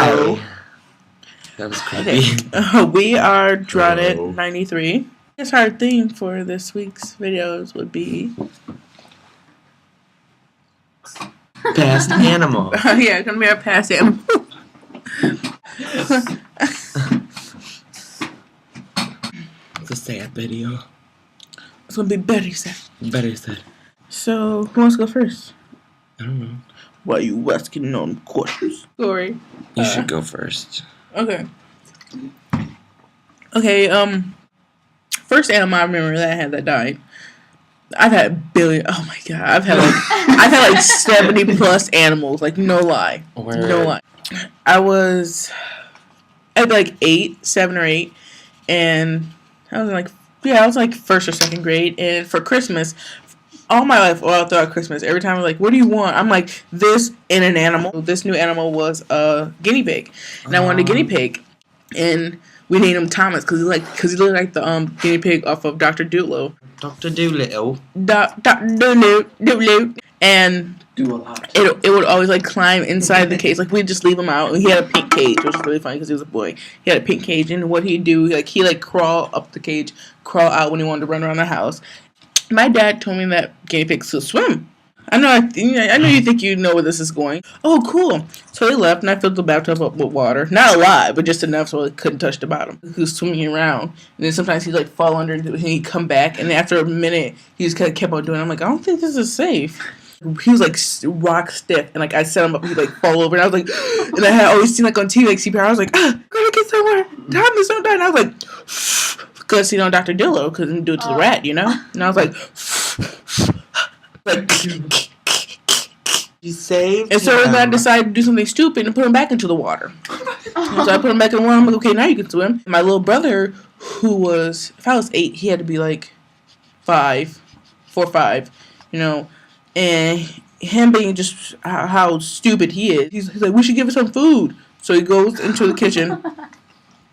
Why? That was creepy. Okay. We are Dreaded 93. I guess our theme for this week's videos would be Past animal. yeah, it's gonna be our past animal. It's a sad video. It's gonna be Betty said. Better said. So who wants to go first? I don't know. Why you asking on questions? Sorry. You should go first. Okay. Okay, first animal I remember that I had that died. I've had a billion. Oh my god, I've had like 70 plus animals. Like no lie, no lie. I was like 7 or 8, and I was like first or second grade. And for Christmas, all my life, all throughout Christmas, every time I'm like, "What do you want?" I'm like, "This and an animal." This new animal was a guinea pig, and I wanted a guinea pig, and we named him Thomas because he looked like the guinea pig off of Dr. Doolittle. Dr. Doolittle. Dr. Doolittle. And Doolittle. it would always like climb inside the cage. Like we'd just leave him out. And he had a pink cage, which was really funny because he was a boy. He had a pink cage, and what he'd do, he crawl up the cage, crawl out when he wanted to run around the house. My dad told me that guinea pigs could swim. I know you think you know where this is going. Oh, cool. So he left, and I filled the bathtub up with water. Not a lot, but just enough so it couldn't touch the bottom. He was swimming around, and then sometimes he'd fall under, and he'd come back, and after a minute, he just kept on doing it. I'm like, I don't think this is safe. He was rock stiff, and I set him up, he'd fall over, and I was like, and I had always seen on TV, CPR, I was like, gotta get somewhere. Thomas, don't die. And I was like, because Dr. Dillo couldn't do it to the rat, And I was like, You saved and so him. then I decided to do something stupid and put him back into the water. So I put him back in the water. I'm like, okay, now you can swim. My little brother, who was, if I was 8, he had to be 4 or 5, and him being just how stupid he is. He's like, we should give it some food. So he goes into the kitchen,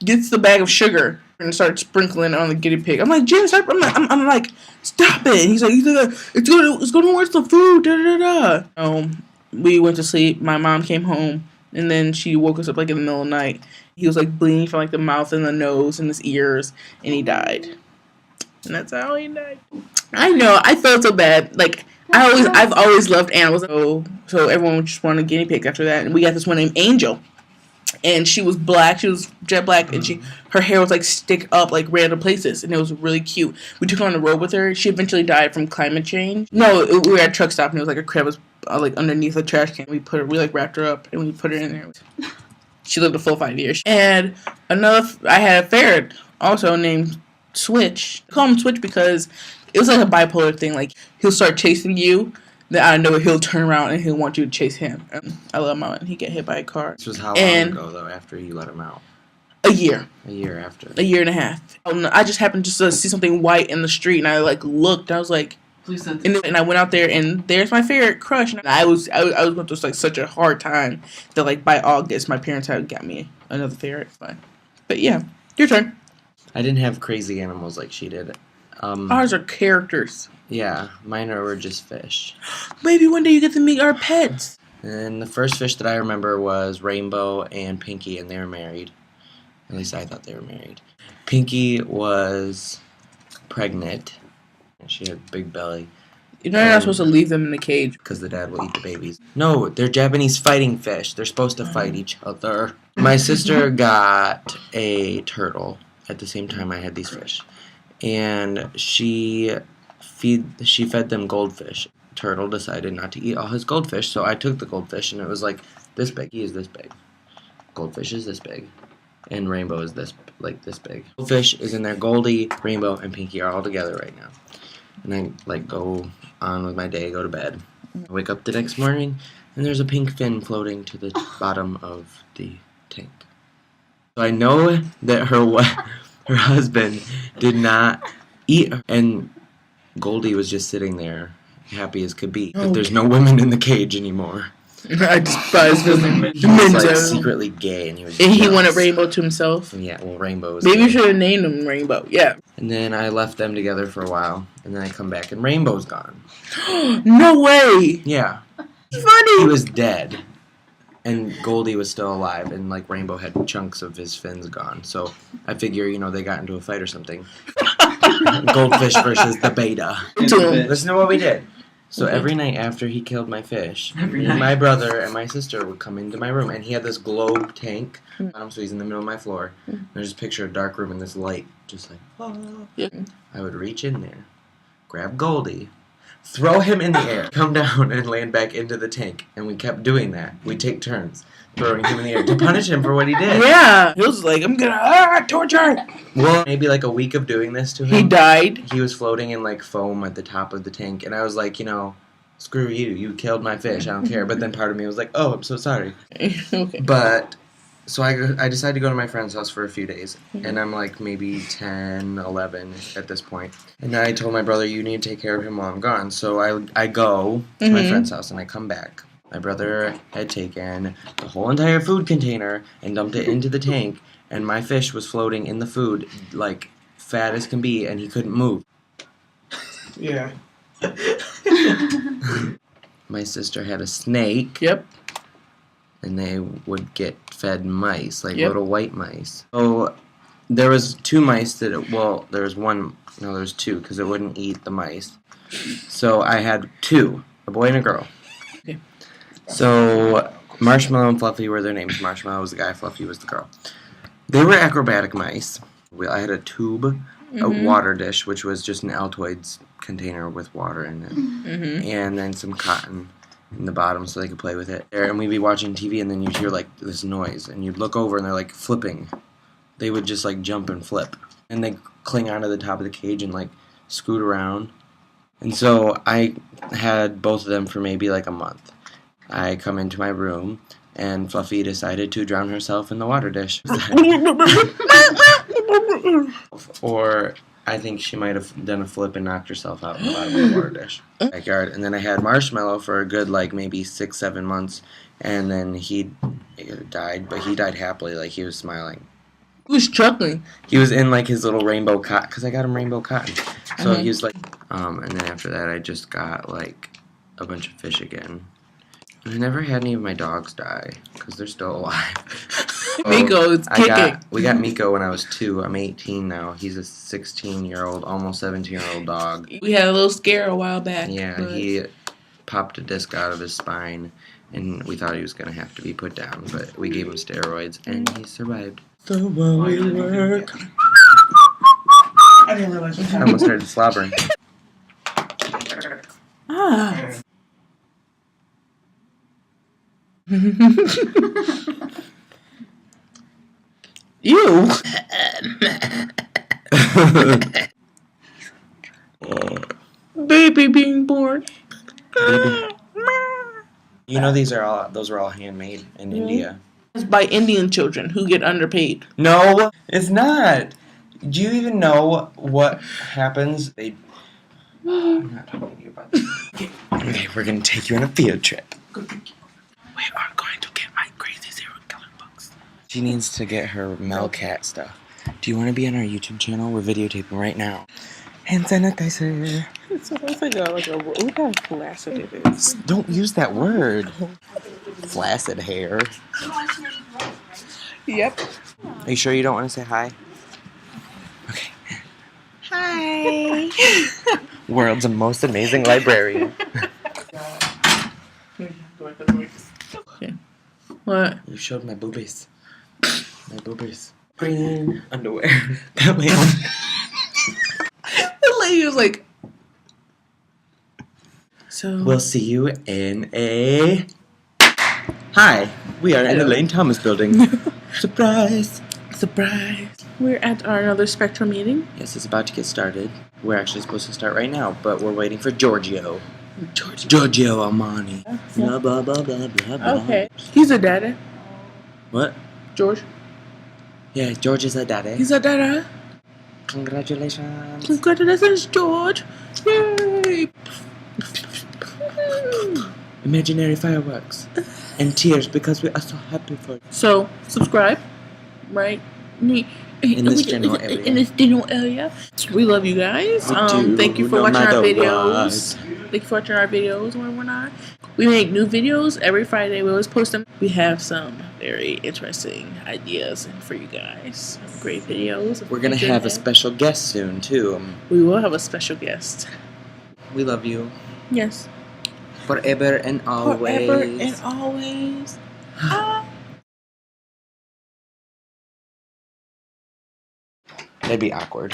gets the bag of sugar, and starts sprinkling it on the guinea pig. I'm like, Jim, stop. I'm like, stop it. He's like, it's going towards the food. Da da da. We went to sleep. My mom came home, and then she woke us up in the middle of the night. He was bleeding from the mouth and the nose and his ears, and he died. And that's how he died. I know. I felt so bad. I've always loved animals. So everyone just wanted a guinea pig after that, and we got this one named Angel. And she was black. She was jet black, and her hair was stick up random places, and it was really cute. We took her on the road with her. She eventually died from climate change. No, we were at a truck stop, and it was a crevice underneath a trash can. We wrapped her up, and we put her in there. She lived a full 5 years. And I had a ferret also named Switch. I call him Switch because it was a bipolar thing. He'll start chasing you. Then I know he'll turn around and he'll want you to chase him. I let him out, and he get hit by a car. This was how long ago, though, after you let him out? A year. A year after. A year and a half. I just happened to see something white in the street, and I looked. I was like, and I went out there, and there's my ferret Crush. And I was going through such a hard time that by August my parents had got me another ferret. But yeah, your turn. I didn't have crazy animals like she did. Ours are characters. Yeah, mine were just fish. Maybe one day you get to meet our pets. And the first fish that I remember was Rainbow and Pinky, and they were married. At least I thought they were married. Pinky was pregnant. She had a big belly. You're not supposed to leave them in the cage. Because the dad will eat the babies. No, they're Japanese fighting fish. They're supposed to fight each other. My sister got a turtle at the same time I had these fish. And she fed them goldfish. Turtle decided not to eat all his goldfish, so I took the goldfish, and it was this big. He is this big. Goldfish is this big. And Rainbow is this big. Goldfish is in there. Goldie, Rainbow, and Pinky are all together right now. And I go on with my day, go to bed. I wake up the next morning, and there's a pink fin floating to the bottom of the tank. So I know that her husband did not eat her. And Goldie was just sitting there, happy as could be. But there's no women in the cage anymore. I despise him. He was secretly gay, and he wanted Rainbow to himself. Yeah, well, Rainbow was Maybe gay. you should have named him Rainbow. Yeah. And then I left them together for a while, and then I come back, and Rainbow's gone. No way. Yeah. Funny. He was dead. And Goldie was still alive, and like Rainbow had chunks of his fins gone. So I figure, they got into a fight or something. Goldfish versus the beta. Listen to what we did. So every night after he killed my fish, my brother and my sister would come into my room, and he had this globe tank on him, so he's in the middle of my floor. And I just picture a dark room and this light, just like, oh. I would reach in there, grab Goldie, throw him in the air, come down and land back into the tank, and we kept doing that. We'd take turns throwing him in the air to punish him for what he did. Yeah, he was like, I'm gonna torture. Well, maybe like a week of doing this to him. He died. He was floating in like foam at the top of the tank, and I was like, screw you. You killed my fish. I don't care. But then part of me was like, oh, I'm so sorry. Okay. But so I decided to go to my friend's house for a few days, and I'm like maybe 10, 11 at this point. And I told my brother, you need to take care of him while I'm gone. So I go to my friend's house, and I come back. My brother had taken the whole entire food container and dumped it into the tank, and my fish was floating in the food, like fat as can be, and he couldn't move. Yeah. My sister had a snake. Yep. And they would get fed mice, like little white mice. So there was 2 mice that, there was one, no, there was 2, because it wouldn't eat the mice. So I had 2, a boy and a girl. Okay. So Marshmallow and Fluffy were their names. Marshmallow was the guy, Fluffy was the girl. They were acrobatic mice. I had a tube, a water dish, which was just an Altoids container with water in it, and then some cotton in the bottom so they could play with it. And we'd be watching TV, and then you'd hear like this noise, and you'd look over, and they're like flipping. They would just like jump and flip, and they cling onto the top of the cage and like scoot around. And so I had both of them for maybe like a month. I come into my room, and Fluffy decided to drown herself in the water dish. Or I think she might have done a flip and knocked herself out in the bottom of the water dish. Backyard. And then I had Marshmallow for a good like maybe 6-7 months, and then he died, but he died happily, like he was smiling. He was chuckling. He was in like his little rainbow cotton, because I got him rainbow cotton. So he was like, and then after that I just got like a bunch of fish again. I never had any of my dogs die, because they're still alive. Miko is kicking. We got Miko when I was 2. I'm 18 now. He's a 16-year-old, almost 17-year-old dog. We had a little scare a while back. Yeah, he popped a disc out of his spine, and we thought he was going to have to be put down, but we gave him steroids, and he survived. So while we work... I didn't realize I almost started slobbering. Ah. Ew. Baby being born. Baby. Those are all handmade in India. It's by Indian children who get underpaid. No, it's not. Do you even know what happens? I'm not talking to you about this. Okay, we're gonna take you on a field trip. We are going to get my crazy serial killer books. She needs to get her Melcat stuff. Do you want to be on our YouTube channel? We're videotaping right now. Hand sanitizer. It's almost like look how flaccid it is. Don't use that word. Flaccid hair. Yep. Are you sure you don't want to say hi? Okay. Hi. World's most amazing librarian. Okay. What? You showed my boobies. My boobies. Green underwear. That way on. The lady was like, so. We'll see you in a... Hi, we are in the Lane Thomas building. Surprise! Surprise! We're at our another Spectrum meeting. Yes, it's about to get started. We're actually supposed to start right now, but we're waiting for Giorgio. Giorgio Armani. Blah, blah, blah, blah, blah, blah. Okay. He's a dada. What? George. Yeah, George is a daddy. He's a dada. Congratulations. Congratulations, George. Yay. Imaginary fireworks. And tears because we are so happy for you. So, subscribe. Right? In this general area. In this general area. We love you guys. We do, Thank you for no watching our matter videos. what. Thank you for watching our videos when we're not. We make new videos every Friday. We always post them. We have some very interesting ideas for you guys. Some great videos. We're gonna have a special guest soon too. We will have a special guest. We love you. Yes. Forever and always. Forever and always. That'd be awkward.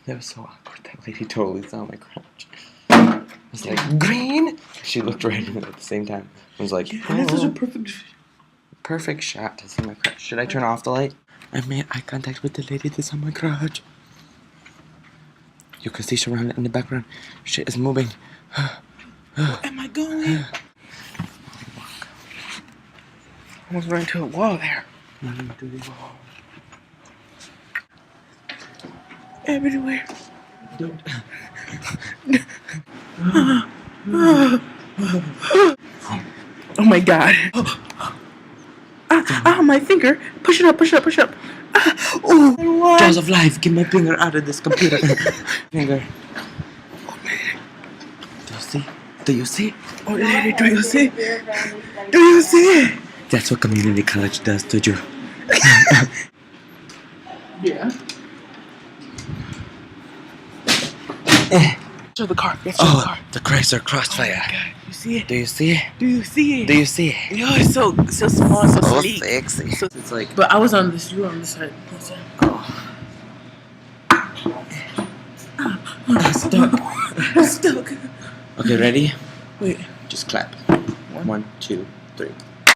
That was so awkward. That lady totally saw my crotch. I was like, green! She looked right at it at the same time. I was like, Yeah, this is a perfect shot to see my crotch. Should I turn off the light? I made eye contact with the lady that saw my crotch. You can see Sharon in the background. Shit is moving. Where am I going? Almost ran into a wall there. Running through the wall. Everywhere. Oh my god. My finger. Push it up, push it up, push it up. Oh, Jaws of life, get my finger out of this computer. Finger. Do you see? Do you see? Oh, lady, do you see? Do you see? That's what community college does to you. Yeah. Show the car. Let's show the car. The Chrysler Crossfire. Oh my god, you see it? Do you see it? Do you see it? Do you see it? Yo, it's so small, so Oh, sleek. sexy. So, It's like, but I was on this. You were on this side. oh. Stuck. Okay, ready? Wait. Just clap. 1, 2, 3.